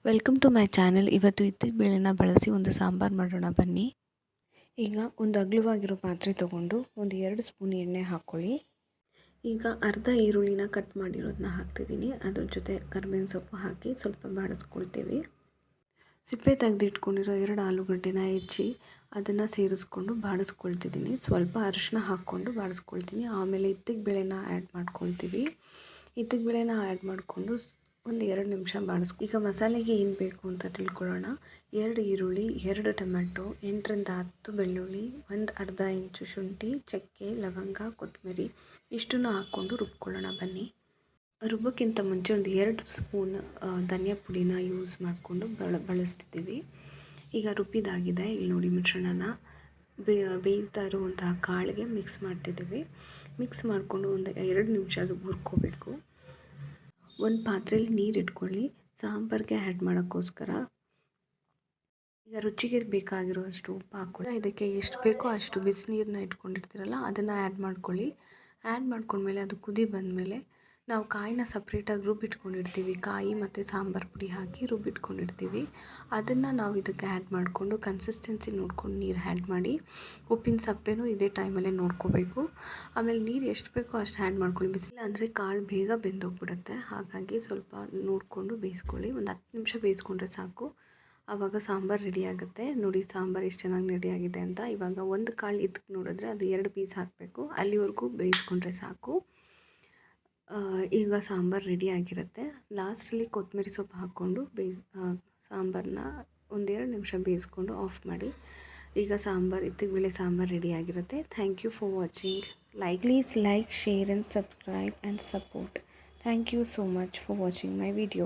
Welcome to my channel. ಇವತ್ತು ಬೇಳೆನ ಬಳಸಿ ಒಂದು ಸಾಂಬಾರು ಮಾಡೋಣ ಬನ್ನಿ. ಈಗ ಒಂದು ಅಗಲವಾಗಿರೋ ಪಾತ್ರೆ ತೊಗೊಂಡು ಒಂದು 2 ಸ್ಪೂನ್ ಎಣ್ಣೆ ಹಾಕ್ಕೊಳ್ಳಿ. ಈಗ ಅರ್ಧ ಈರುಳ್ಳಿನ ಕಟ್ ಮಾಡಿರೋದನ್ನ ಹಾಕ್ತಿದ್ದೀನಿ. ಅದ್ರ ಜೊತೆ ಕರಿಬೇವಿನ ಸೊಪ್ಪು ಹಾಕಿ ಸ್ವಲ್ಪ ಬಾಡಿಸ್ಕೊಳ್ತೀವಿ. ಸಿಪ್ಪೆ ತೆಗೆದಿಟ್ಕೊಂಡಿರೋ 2 ಆಲೂಗಡ್ಡೆನ ಹೆಚ್ಚಿ ಅದನ್ನು ಸೇರಿಸ್ಕೊಂಡು ಬಾಡಿಸ್ಕೊಳ್ತಿದ್ದೀನಿ. ಸ್ವಲ್ಪ ಅರಿಶಿನ ಹಾಕ್ಕೊಂಡು ಬಾಡಿಸ್ಕೊಳ್ತೀನಿ. ಆಮೇಲೆ ಬೇಳೆನ ಆ್ಯಡ್ ಮಾಡ್ಕೊಳ್ತೀವಿ. ಬೇಳೆನ ಆ್ಯಡ್ ಮಾಡಿಕೊಂಡು ಒಂದು 2 ನಿಮಿಷ ಈಗ ಮಸಾಲೆಗೆ ಏನು ಬೇಕು ಅಂತ ತಿಳ್ಕೊಳ್ಳೋಣ. 2 ಈರುಳ್ಳಿ, 2 ಟೊಮೆಟೊ, 8ರಿಂದ 10 ಬೆಳ್ಳುಳ್ಳಿ, ಒಂದು ಅರ್ಧ ಇಂಚು ಶುಂಠಿ, ಚಕ್ಕೆ, ಲವಂಗ, ಕೊತ್ತಂಬರಿ ಇಷ್ಟನ್ನು ಹಾಕ್ಕೊಂಡು ರುಬ್ಕೊಳ್ಳೋಣ ಬನ್ನಿ. ರುಬ್ಬೋಕ್ಕಿಂತ ಮುಂಚೆ ಒಂದು 2 ಸ್ಪೂನ್ ಧನಿಯಾ ಪುಡಿನ ಯೂಸ್ ಮಾಡಿಕೊಂಡು ಬಳಸ್ತಿದ್ದೀವಿ. ಈಗ ರುಬ್ಬಿದಾಗಿದೆ. ಇಲ್ಲಿ ನೋಡಿ ಮಿಶ್ರಣನ ಬೇಯ್ತಾ ಇರುವಂತಹ ಕಾಳಿಗೆ ಮಿಕ್ಸ್ ಮಾಡ್ತಿದ್ದೀವಿ. ಮಿಕ್ಸ್ ಮಾಡಿಕೊಂಡು ಒಂದು 2 ನಿಮಿಷ ಅದು ಹುರ್ಕೋಬೇಕು. ಒಂದು ಪಾತ್ರೆಯಲ್ಲಿ ನೀರು ಇಟ್ಕೊಳ್ಳಿ, ಸಾಂಬಾರಿಗೆ ಆ್ಯಡ್ ಮಾಡೋಕ್ಕೋಸ್ಕರ. ಈಗ ರುಚಿಗೆ ಬೇಕಾಗಿರುವಷ್ಟು ಉಪ್ಪು ಹಾಕ್ಕೊಳ್ಳಿ. ಇದಕ್ಕೆ ಎಷ್ಟು ಬೇಕೋ ಅಷ್ಟು ಬಿಸಿನೀರನ್ನ ಇಟ್ಕೊಂಡಿರ್ತೀರಲ್ಲ ಅದನ್ನು ಆ್ಯಡ್ ಮಾಡ್ಕೊಳ್ಳಿ. ಆ್ಯಡ್ ಮಾಡ್ಕೊಂಡ್ಮೇಲೆ ಅದು ಕುದಿ ಬಂದಮೇಲೆ ನಾವು ಕಾಯಿನ ಸಪ್ರೇಟಾಗಿ ರುಬ್ಬಿಟ್ಕೊಂಡಿರ್ತೀವಿ. ಕಾಯಿ ಮತ್ತು ಸಾಂಬಾರು ಪುಡಿ ಹಾಕಿ ರುಬ್ಬಿಟ್ಕೊಂಡಿರ್ತೀವಿ. ಅದನ್ನು ನಾವು ಇದಕ್ಕೆ ಆ್ಯಡ್ ಮಾಡಿಕೊಂಡು ಕನ್ಸಿಸ್ಟೆನ್ಸಿ ನೋಡ್ಕೊಂಡು ನೀರು ಆ್ಯಡ್ ಮಾಡಿ. ಉಪ್ಪಿನ ಸಪ್ಪೆನೂ ಇದೇ ಟೈಮಲ್ಲೇ ನೋಡ್ಕೋಬೇಕು. ಆಮೇಲೆ ನೀರು ಎಷ್ಟು ಬೇಕೋ ಅಷ್ಟು ಆ್ಯಡ್ ಮಾಡ್ಕೊಳ್ಳಿ. ಬಿಸಿಲ ಅಂದರೆ ಕಾಳು ಬೇಗ ಬೆಂದೋಗ್ಬಿಡುತ್ತೆ. ಹಾಗಾಗಿ ಸ್ವಲ್ಪ ನೋಡಿಕೊಂಡು ಬೇಯಿಸ್ಕೊಳ್ಳಿ. ಒಂದು 10 ನಿಮಿಷ ಬೇಯಿಸ್ಕೊಂಡ್ರೆ ಸಾಕು. ಆವಾಗ ಸಾಂಬಾರು ರೆಡಿ ಆಗುತ್ತೆ. ನೋಡಿ ಸಾಂಬಾರು ಎಷ್ಟು ಚೆನ್ನಾಗಿ ರೆಡಿಯಾಗಿದೆ ಅಂತ. ಇವಾಗ ಒಂದು ಕಾಳು ಇದಕ್ಕೆ ನೋಡಿದ್ರೆ ಅದು 2 ಪೀಸ್ ಹಾಕಬೇಕು. ಅಲ್ಲಿವರೆಗೂ ಬೇಯಿಸ್ಕೊಂಡ್ರೆ ಸಾಕು. ಈಗ ಸಾಂಬಾರು ರೆಡಿ ಆಗಿರುತ್ತೆ. ಲಾಸ್ಟಲ್ಲಿ ಕೊತ್ತಂಬರಿ ಸೊಪ್ಪು ಹಾಕ್ಕೊಂಡು ಸಾಂಬಾರನ್ನ ಒಂದು 2 ನಿಮಿಷ ಬೇಯಿಸ್ಕೊಂಡು ಆಫ್ ಮಾಡಿ. ಈಗ ಬೇಳೆ ಸಾಂಬಾರು ರೆಡಿ ಆಗಿರುತ್ತೆ. Thank you for watching. Please like, share and subscribe and support. Thank you so much for watching my video.